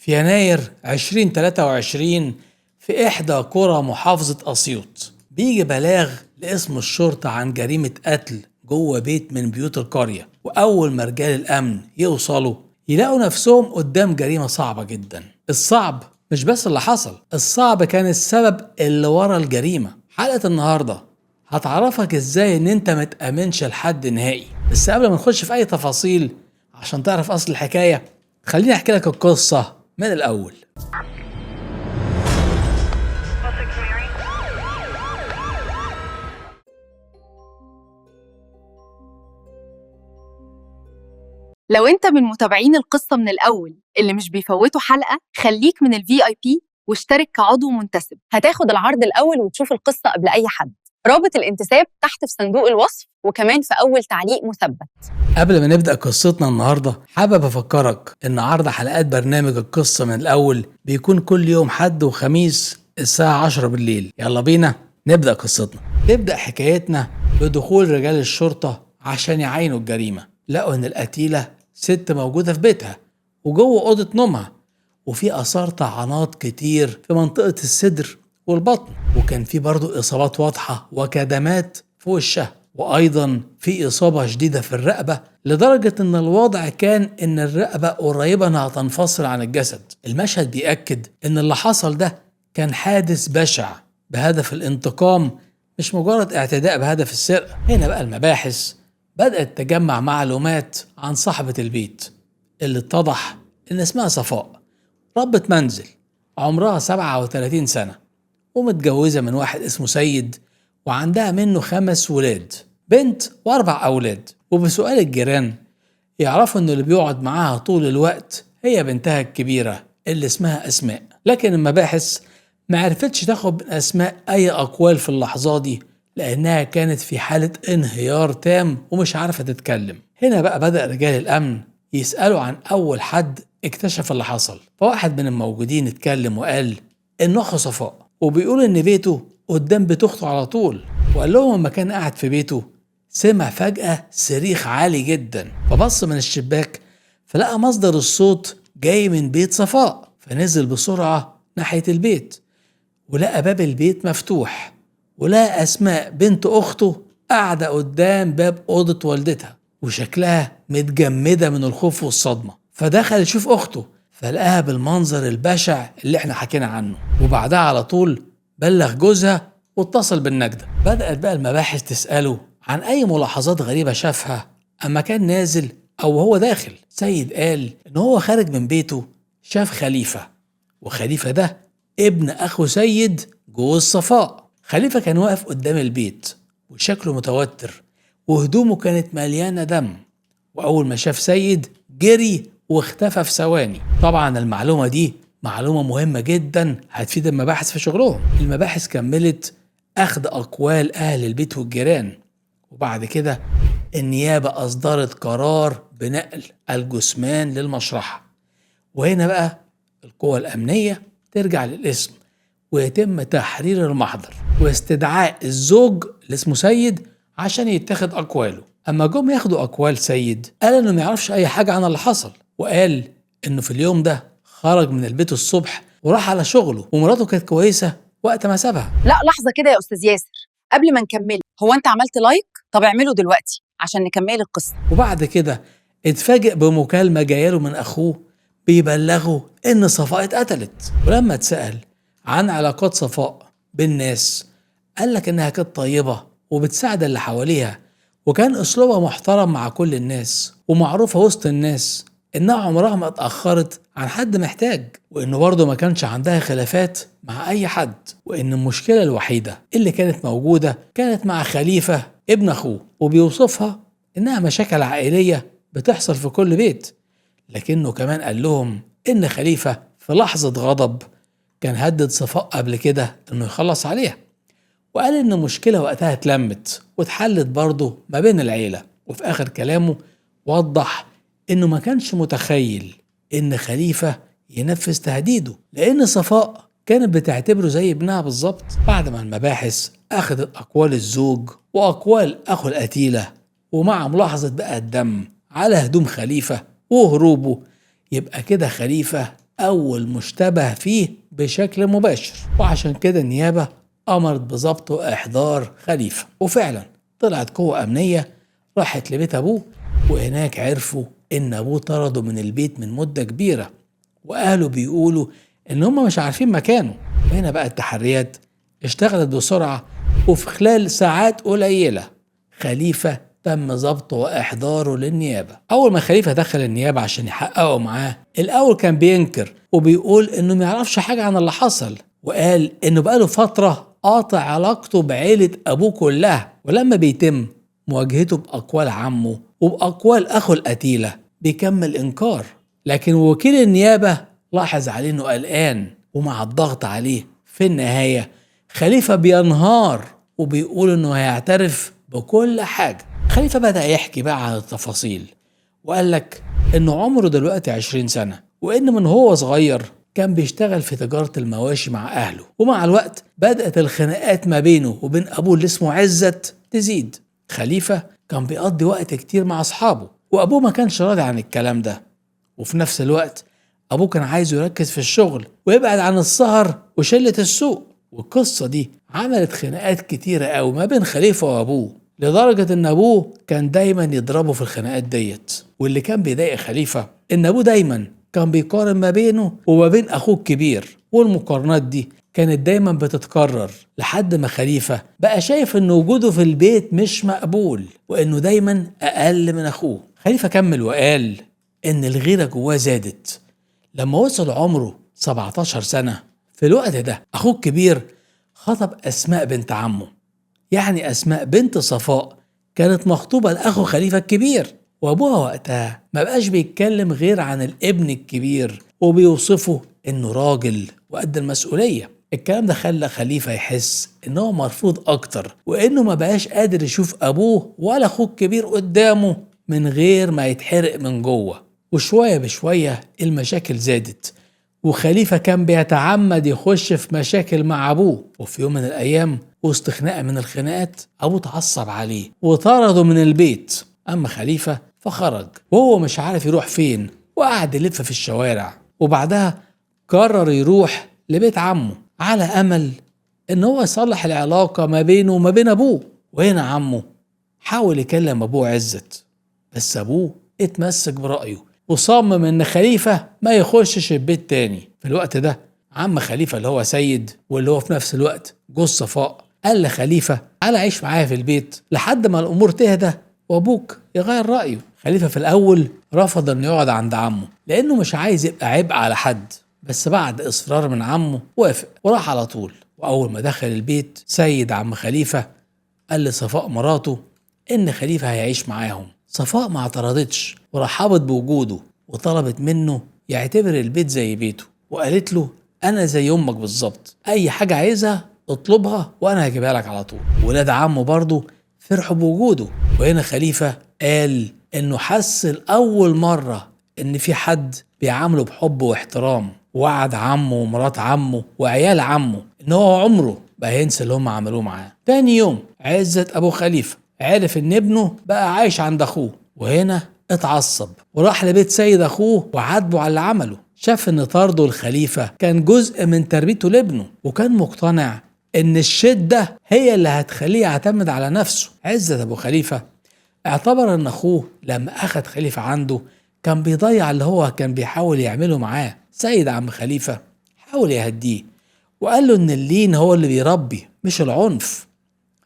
في يناير 2023 في إحدى قرى محافظة أسيوط بيجي بلاغ لاسم الشرطة عن جريمة قتل جوه بيت من بيوت القرية. وأول ما رجال الأمن يوصلوا يلاقوا نفسهم قدام جريمة صعبة جدا. الصعب مش بس اللي حصل، الصعب كان السبب اللي ورا الجريمة. حلقة النهاردة هتعرفك ازاي ان انت متأمنش لحد نهائي. بس قبل ما نخش في اي تفاصيل عشان تعرف اصل الحكاية، خليني احكي لك القصة من الاول. لو انت من متابعين القصة من الأول اللي مش بيفوتوا حلقة، خليك من VIP واشترك كعضو منتسب. هتاخد العرض الأول وتشوف القصة قبل أي حد. رابط الانتساب تحت في صندوق الوصف وكمان في أول تعليق مثبت. قبل ما نبدأ قصتنا النهاردة، حابب أفكرك إن عرض حلقات برنامج القصة من الأول بيكون كل يوم حد وخميس الساعة 10 بالليل. يلا بينا نبدأ قصتنا. تبدأ حكايتنا بدخول رجال الشرطة عشان يعاينوا الجريمة. لقوا إن القتيلة ست موجودة في بيتها وجوه أوضة نومها، وفي آثار طعنات كتير في منطقة الصدر والبطن، وكان في برضو إصابات واضحة وكدمات في وشها، وأيضا في إصابة شديدة في الرقبة لدرجة إن الوضع كان إن الرقبة قريبة إنها تنفصل عن الجسد. المشهد بيأكد إن اللي حصل ده كان حادث بشع بهدف الانتقام، مش مجرد اعتداء بهدف السرقة. هنا بقى المباحث بدأت تجمع معلومات عن صاحبة البيت اللي اتضح إن اسمها صفاء، ربة منزل عمرها 37 سنة ومتجوزة من واحد اسمه سيد، وعندها منه 5 ولاد، بنت و4 أولاد. وبسؤال الجيران يعرفوا إنه اللي بيقعد معاها طول الوقت هي بنتها الكبيرة اللي اسمها أسماء. لكن المباحث ما عرفتش تاخد من أسماء أي أقوال في اللحظة دي، لأنها كانت في حالة انهيار تام ومش عارفة تتكلم. هنا بقى بدأ رجال الأمن يسألوا عن أول حد اكتشف اللي حصل. فواحد من الموجودين اتكلم وقال إنه أخو صفاء، وبيقول إن بيته قدام بيت أخته على طول. وقال لهم لما كان قاعد في بيته سمع فجأة صريخ عالي جدا، فبص من الشباك فلقى مصدر الصوت جاي من بيت صفاء، فنزل بسرعة ناحية البيت ولقى باب البيت مفتوح، ولقى أسماء بنت أخته قاعدة قدام باب أوضة والدتها وشكلها متجمدة من الخوف والصدمة. فدخل يشوف أخته فلقاها بالمنظر البشع اللي احنا حكينا عنه، وبعدها على طول بلغ جوزها واتصل بالنجدة. بدأت بقى المباحث تسأله عن أي ملاحظات غريبة شافها أما كان نازل أو هو داخل. سيد قال إن هو خارج من بيته شاف خليفة، وخليفة ده ابن أخو سيد جوز صفاء. خليفة كان واقف قدام البيت وشكله متوتر وهدومه كانت مليانة دم، وأول ما شاف سيد جري واختفى في ثواني. طبعا المعلومة دي معلومة مهمة جدا هتفيد المباحث في شغلهم. المباحث كملت أخذ أقوال أهل البيت والجيران، وبعد كده النيابة أصدرت قرار بنقل الجثمان للمشرحة. وهنا بقى القوى الأمنية ترجع للاسم ويتم تحرير المحضر واستدعاء الزوج اللي اسمه سيد عشان يتخذ أقواله. أما جم ياخدوا أقوال سيد قال إنه ما يعرفش أي حاجة عن اللي حصل، وقال إنه في اليوم ده خرج من البيت الصبح وراح على شغله ومراته كانت كويسة وقت ما سابها. لا لحظة كده يا أستاذ ياسر، قبل ما نكمل، هو أنت عملت لايك؟ طب اعمله دلوقتي عشان نكمل القصة. وبعد كده اتفاجئ بمكالمة جايله من أخوه بيبلغه إن صفاء اتقتلت. ولما اتسأل عن علاقات صفاء بالناس قال لك إنها كانت طيبة وبتساعد اللي حواليها، وكان أسلوبها محترم مع كل الناس ومعروفة وسط الناس إنها عمرها ما اتأخرت عن حد محتاج، وإنه برضه ما كانش عندها خلافات مع أي حد، وإن المشكلة الوحيدة اللي كانت موجودة كانت مع خليفة ابن أخوه، وبيوصفها إنها مشاكل عائلية بتحصل في كل بيت. لكنه كمان قال لهم إن خليفة في لحظة غضب كان هدد صفاء قبل كده إنه يخلص عليها، وقال إن المشكلة وقتها اتلمت واتحلت برضه ما بين العيلة. وفي آخر كلامه وضح إنه ما كانش متخيل إن خليفة ينفذ تهديده، لأن صفاء كانت بتعتبره زي ابنها بالظبط. بعد ما المباحث أخذت أقوال الزوج وأقوال أخو القتيلة ومع ملاحظة بقى الدم على هدوم خليفة وهروبه، يبقى كده خليفة أول مشتبه فيه بشكل مباشر، وعشان كده النيابة أمرت بضبط وإحضار خليفة. وفعلا طلعت قوة أمنية راحت لبيت أبوه، وهناك عرفوا إن أبوه طرده من البيت من مدة كبيرة، وأهله بيقولوا إن هم مش عارفين مكانه. وهنا بقى التحريات اشتغلت بسرعة، وفي خلال ساعات قليلة خليفة تم ضبطه وإحضاره للنيابة. أول ما خليفة دخل النيابة عشان يحققوا معاه، الأول كان بينكر وبيقول إنه ما يعرفش حاجة عن اللي حصل، وقال إنه بقاله فترة قاطع علاقته بعيلة أبوه كلها. ولما بيتم مواجهته بأقوال عمه وبأقوال أخو القتيلة بيكمل إنكار. لكن وكيل النيابة لاحظ عليه إنه قلقان، ومع الضغط عليه في النهاية خليفة بينهار وبيقول إنه هيعترف بكل حاجة. خليفة بدأ يحكي بقى عن التفاصيل، وقال لك إنه عمره دلوقتي 20 سنة، وإن من هو صغير كان بيشتغل في تجارة المواشي مع أهله. ومع الوقت بدأت الخناقات ما بينه وبين أبوه اللي اسمه عزت تزيد. خليفة كان بيقضي وقت كتير مع أصحابه، وأبوه ما كانش راضي عن الكلام ده. وفي نفس الوقت أبوه كان عايزه يركز في الشغل ويبعد عن السهر وشلة السوق. والقصة دي عملت خناقات كتيرة قوي ما بين خليفة وأبوه، لدرجة إن أبوه كان دايما يضربه في الخناقات ديت. واللي كان بيضايق خليفة إن أبوه دايما كان بيقارن ما بينه وما بين أخوه الكبير، والمقارنات دي كانت دايما بتتكرر لحد ما خليفة بقى شايف إن وجوده في البيت مش مقبول، وإنه دايما أقل من أخوه. خليفة كمل وقال إن الغيرة جواه زادت لما وصل عمره 17 سنة. في الوقت ده أخوه الكبير خطب أسماء بنت عمه، يعني أسماء بنت صفاء كانت مخطوبة لأخو خليفة الكبير. وأبوها وقتها ما بقاش بيتكلم غير عن الابن الكبير، وبيوصفه إنه راجل وقد المسؤولية. الكلام ده خلى خليفة يحس إنه مرفوض أكتر، وإنه ما بقاش قادر يشوف أبوه ولا أخوه الكبير قدامه من غير ما يتحرق من جوه. وشوية بشوية المشاكل زادت، وخليفة كان بيتعمد يخش في مشاكل مع أبوه. وفي يوم من الأيام وسط خناقة من الخناقات أبوه اتعصب عليه وطرده من البيت. أما خليفة فخرج وهو مش عارف يروح فين، وقعد يلف في الشوارع. وبعدها قرر يروح لبيت عمه على أمل إن هو يصلح العلاقة ما بينه وما بين أبوه. وهنا عمه حاول يكلم أبوه عزت، بس أبوه اتمسك برأيه وصمم إن خليفة ما يخشش البيت تاني. في الوقت ده عم خليفة اللي هو سيد واللي هو في نفس الوقت جوز صفاء قال لخليفة على عيش معايا في البيت لحد ما الأمور تهدى وأبوك يغير رأيه. خليفة في الأول رفض إنه يقعد عند عمه لأنه مش عايز يبقى عبء على حد، بس بعد إصرار من عمه وافق وراح على طول. وأول ما دخل البيت سيد عم خليفة قال لصفاء مراته إن خليفة هيعيش معاهم. صفاء ما اعترضتش ورحبت بوجوده وطلبت منه يعتبر البيت زي بيته، وقالت له أنا زي أمك بالظبط، أي حاجة عايزها اطلبها وأنا هجيبها لك على طول. ولاد عمه برضه فرحوا بوجوده. وهنا خليفة قال إنه حس لأول مرة إن في حد بيعامله بحب واحترام، ووعد عمه ومرات عمه وعيال عمه إن هو عمره بقى ينسى اللي هم عملوه معاه. تاني يوم عزت أبو خليفة عرف إن ابنه بقى عايش عند أخوه، وهنا اتعصب وراح لبيت سيد أخوه وعاتبه على اللي عمله. شاف إن طرده الخليفة كان جزء من تربيته لابنه، وكان مقتنع إن الشدة هي اللي هتخليه يعتمد على نفسه. عزت أبو خليفة اعتبر إن أخوه لما أخد خليفة عنده كان بيضيع اللي هو كان بيحاول يعمله معاه. سيد عم خليفة حاول يهديه وقال له إن اللين هو اللي بيربي مش العنف.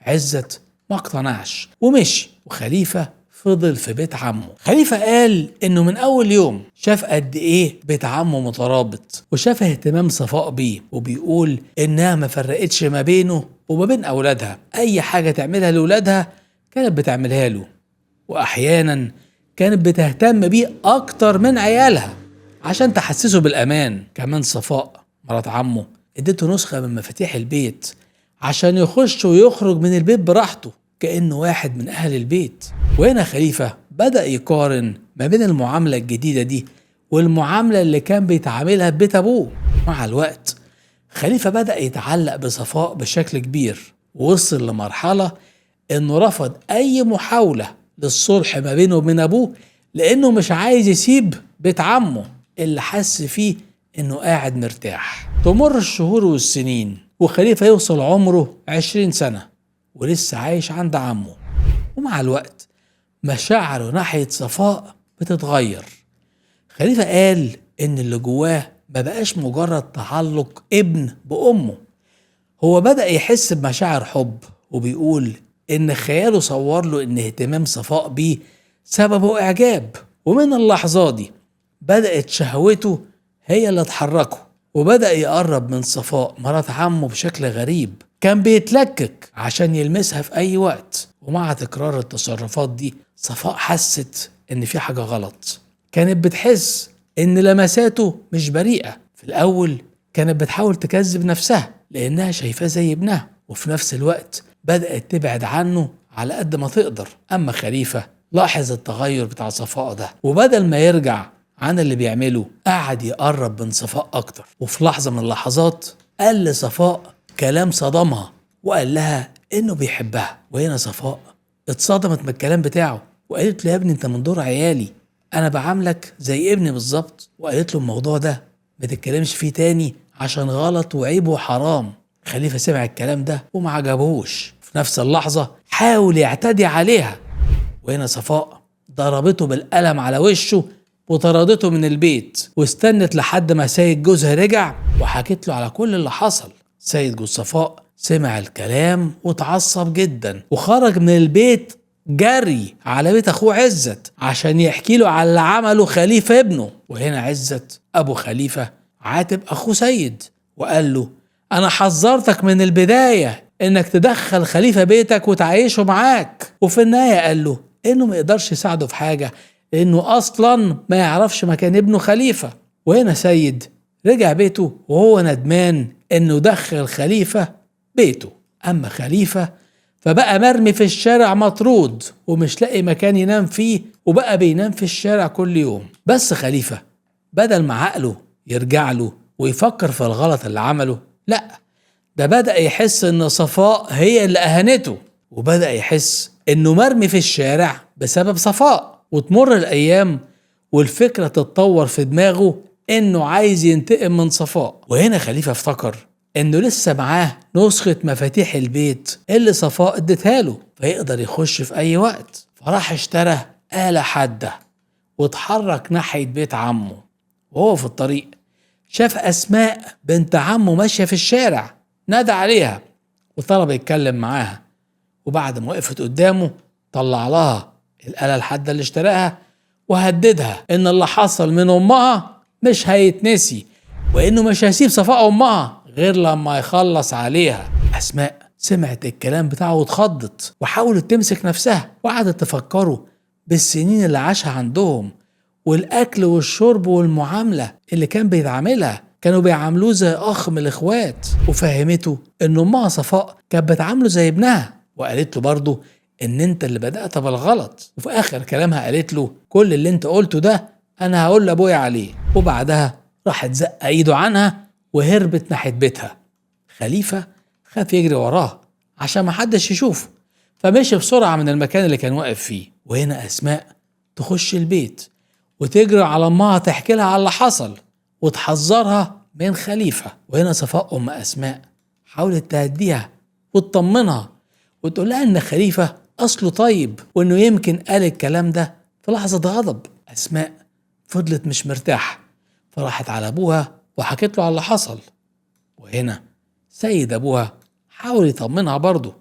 عزت ما اقتنعش ومشي، وخليفة فضل في بيت عمه. خليفة قال إنه من أول يوم شاف قد إيه بيت عمه مترابط، وشاف اهتمام صفاء بيه، وبيقول إنها ما فرقتش ما بينه وما بين أولادها. أي حاجة تعملها لأولادها كانت بتعملها له، وأحيانا كانت بتهتم بيه أكتر من عيالها عشان تحسسه بالأمان. كمان صفاء مرات عمه اديته نسخة من مفاتيح البيت عشان يخش ويخرج من البيت براحته كأنه واحد من أهل البيت. وهنا خليفة بدأ يقارن ما بين المعاملة الجديدة دي والمعاملة اللي كان بيتعاملها ببيت أبوه. مع الوقت خليفة بدأ يتعلق بصفاء بشكل كبير، ووصل لمرحلة إنه رفض أي محاولة للصلح ما بينه وبين أبوه، لأنه مش عايز يسيب بيت عمه اللي حس فيه إنه قاعد مرتاح. تمر الشهور والسنين وخليفة يوصل عمره 20 سنة ولسه عايش عند عمه. ومع الوقت مشاعره ناحية صفاء بتتغير. خليفة قال إن اللي جواه ما بقاش مجرد تعلق ابن بأمه، هو بدأ يحس بمشاعر حب، وبيقول إن خياله صور له إن اهتمام صفاء بيه سببه إعجاب. ومن اللحظة دي بدأت شهوته هي اللي تحركه، وبدأ يقرب من صفاء مرات عمه بشكل غريب. كان بيتلكك عشان يلمسها في أي وقت. ومع تكرار التصرفات دي صفاء حست إن في حاجة غلط. كانت بتحس إن لمساته مش بريئة. في الأول كانت بتحاول تكذب نفسها لأنها شايفاه زي ابنها، وفي نفس الوقت بدأت تبعد عنه على قد ما تقدر. أما خليفة لاحظ التغير بتاع صفاء ده، وبدل ما يرجع عن اللي بيعمله قعد يقرب من صفاء أكتر. وفي لحظة من اللحظات قال لصفاء كلام صدمها، وقال لها إنه بيحبها. وهنا صفاء اتصدمت من الكلام بتاعه وقالت له: يا ابني أنت من دور عيالي، أنا بعاملك زي ابني بالظبط. وقالت له: الموضوع ده ما تتكلمش فيه تاني عشان غلط وعيب وحرام. خليفة سمع الكلام ده وما عجبهوش. في نفس اللحظة حاول يعتدي عليها، وهنا صفاء ضربته بالقلم على وشه وطردته من البيت. واستنت لحد ما سيد جوزها رجع وحكت له على كل اللي حصل. سيد جوز صفاء سمع الكلام وتعصب جدا، وخرج من البيت جري على بيت اخوه عزت عشان يحكي له على اللي عمله خليفة ابنه. وهنا عزت ابو خليفة عاتب اخوه سيد وقال له: انا حذرتك من البداية انك تدخل خليفة بيتك وتعيشه معاك. وفي النهاية قال له انه ما يقدرش يساعده في حاجة لانه اصلا ما يعرفش مكان ابنه خليفة. وهنا سيد رجع بيته وهو ندمان انه دخل خليفة بيته. اما خليفة فبقى مرمي في الشارع مطرود ومش لاقي مكان ينام فيه، وبقى بينام في الشارع كل يوم. بس خليفة بدل ما عقله يرجع له ويفكر في الغلط اللي عمله، لا، ده بدأ يحس ان صفاء هي اللي اهانته، وبدأ يحس انه مرمي في الشارع بسبب صفاء. وتمر الايام والفكرة تتطور في دماغه انه عايز ينتقم من صفاء. وهنا خليفة افتكر انه لسه معاه نسخة مفاتيح البيت اللي صفاء ادتها له، فيقدر يخش في اي وقت. فراح اشترى آلة حادة واتحرك ناحية بيت عمه. وهو في الطريق شاف أسماء بنت عمه ماشية في الشارع، نادى عليها وطلب يتكلم معاها. وبعد ما وقفت قدامه طلع لها الآلة الحادة اللي اشتراها وهددها ان اللي حصل من امها مش هيتنسي، وانه مش هيسيب صفاء امها غير لما يخلص عليها. أسماء سمعت الكلام بتاعه واتخضت وحاولت تمسك نفسها، وقعدت تفكره بالسنين اللي عاشها عندهم والأكل والشرب والمعاملة اللي كان بيتعاملها. كانوا بيعاملوه زي أخ من الإخوات. وفهمته إن أمها صفاء كانت بتعامله زي ابنها، وقالت له برضه إن أنت اللي بدأت بالغلط. وفي آخر كلامها قالت له: كل اللي أنت قلته ده أنا هقول لأبويا عليه. وبعدها راحت زق إيده عنها وهربت ناحية بيتها. خليفة خاف يجري وراها عشان محدش يشوفه، فمشي بسرعة من المكان اللي كان واقف فيه. وهنا أسماء تخش البيت وتجري على أمها تحكي لها على اللي حصل وتحذرها من خليفة. وهنا صفاء أم أسماء حاولت تهديها وتطمنها وتقول لها إن خليفة أصله طيب، وإنه يمكن قال الكلام ده في لحظة غضب. أسماء فضلت مش مرتاحة، فراحت على أبوها وحكت له على اللي حصل. وهنا سيد أبوها حاول يطمنها برضه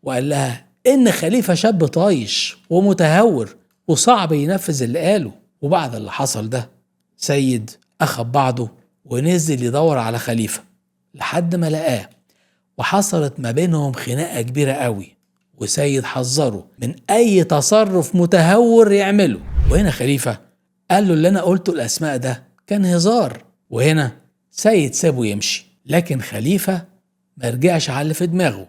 وقال لها إن خليفة شاب طايش ومتهور وصعب ينفذ اللي قاله. وبعد اللي حصل ده سيد أخذ بعضه ونزل يدور على خليفة لحد ما لقاه، وحصلت ما بينهم خناقة كبيرة قوي. وسيد حذره من أي تصرف متهور يعمله. وهنا خليفة قال له: اللي أنا قلته الأسماء ده كان هزار. وهنا سيد سابه يمشي، لكن خليفة مرجعش على اللي في دماغه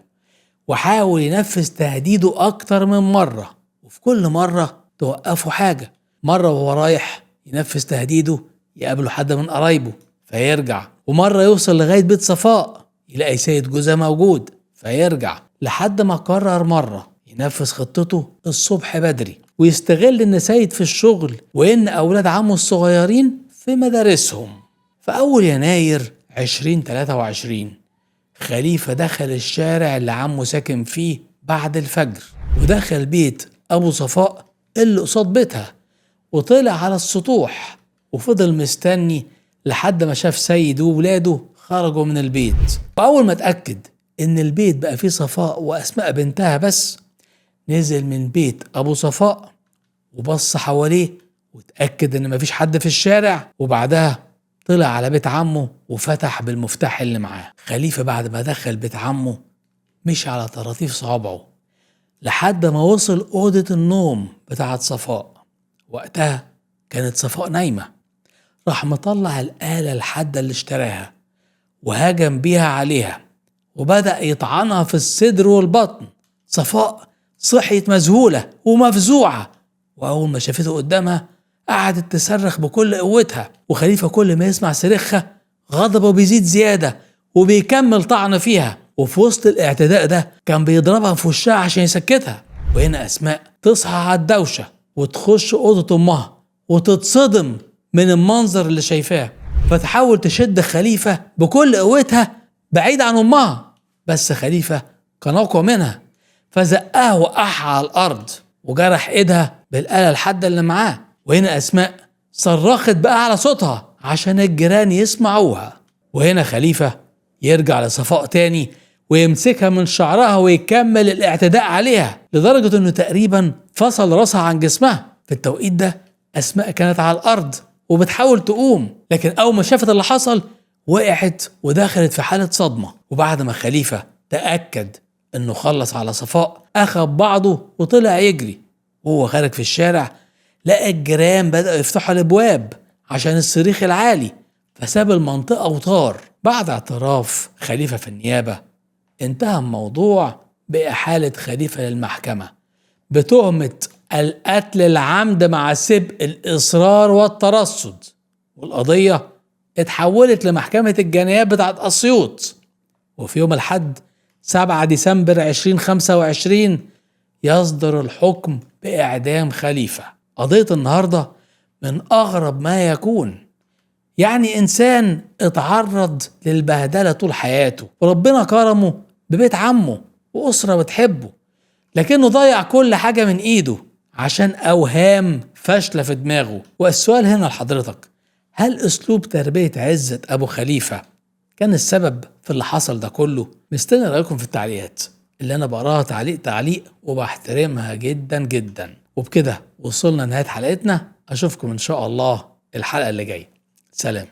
وحاول ينفذ تهديده أكتر من مرة، وفي كل مرة توقفه حاجة. مرة وهو رايح ينفذ تهديده يقابله حد من قرايبه فيرجع، ومرة يوصل لغاية بيت صفاء يلاقي سيد جوزها موجود فيرجع، لحد ما قرر مرة ينفذ خطته الصبح بدري ويستغل إن سيد في الشغل وإن أولاد عمه الصغيرين في مدارسهم. في أول يناير 2023 خليفة دخل الشارع اللي عمه ساكن فيه بعد الفجر، ودخل بيت أبو صفاء اللي قصاد بيتها، وطلع على السطوح وفضل مستني لحد ما شاف سيد وولاده خرجوا من البيت. وأول ما اتأكد إن البيت بقى فيه صفاء وأسماء بنتها بس، نزل من بيت أبو صفاء وبص حواليه واتأكد إن مفيش حد في الشارع، وبعدها طلع على بيت عمه وفتح بالمفتاح اللي معاه. خليفة بعد ما دخل بيت عمه مشي على طراطيف صوابعه لحد ما وصل أوضة النوم بتاعت صفاء. وقتها كانت صفاء نايمة. راح مطلع الآلة الحادة اللي اشتراها وهاجم بيها عليها وبدأ يطعنها في الصدر والبطن. صفاء صحيت مذهولة ومفزوعة، وأول ما شافته قدامها قعدت تصرخ بكل قوتها. وخليفة كل ما يسمع صريخها غضبه بيزيد زيادة وبيكمل طعن فيها. وفي وسط الاعتداء ده كان بيضربها في وشها عشان يسكتها. وهنا أسماء تصحى على الدوشة وتخش أوضة أمها وتتصدم من المنظر اللي شايفاه، فتحاول تشد خليفة بكل قوتها بعيد عن أمها، بس خليفة كان أقوى منها فزقها وقعها على الأرض وجرح إيدها بالآلة الحادة اللي معاه. وهنا أسماء صرخت بأعلى صوتها عشان الجيران يسمعوها. وهنا خليفة يرجع لصفاء تاني ويمسكها من شعرها ويكمل الاعتداء عليها لدرجة انه تقريبا فصل راسها عن جسمها. في التوقيت ده أسماء كانت على الأرض وبتحاول تقوم، لكن أول ما شافت اللي حصل وقعت ودخلت في حالة صدمة. وبعد ما خليفة تأكد انه خلص على صفاء أخذ بعضه وطلع يجري. وهو خارج في الشارع لقى الجيران بدأوا يفتحوا الأبواب عشان الصريخ العالي، فساب المنطقة وطار. بعد اعتراف خليفة في النيابة انتهى الموضوع بإحالة خليفة للمحكمة بتهمة القتل العمد مع سبق الإصرار والترصد، والقضية اتحولت لمحكمة الجنايات بتاعت أسيوط. وفي يوم الأحد 7 ديسمبر 2025 يصدر الحكم بإعدام خليفة. قضية النهاردة من أغرب ما يكون، يعني إنسان اتعرض للبهدلة طول حياته وربنا كرمه ببيت عمه وأسرة بتحبه، لكنه ضيع كل حاجة من إيده عشان أوهام فاشلة في دماغه. والسؤال هنا لحضرتك، هل أسلوب تربية عزت أبو خليفة كان السبب في اللي حصل ده كله؟ مستني رأيكم في التعليقات اللي أنا بقراها تعليق وبحترمها جدا جدا. وبكده وصلنا لنهاية حلقتنا. أشوفكم إن شاء الله الحلقة اللي جاية. سلام.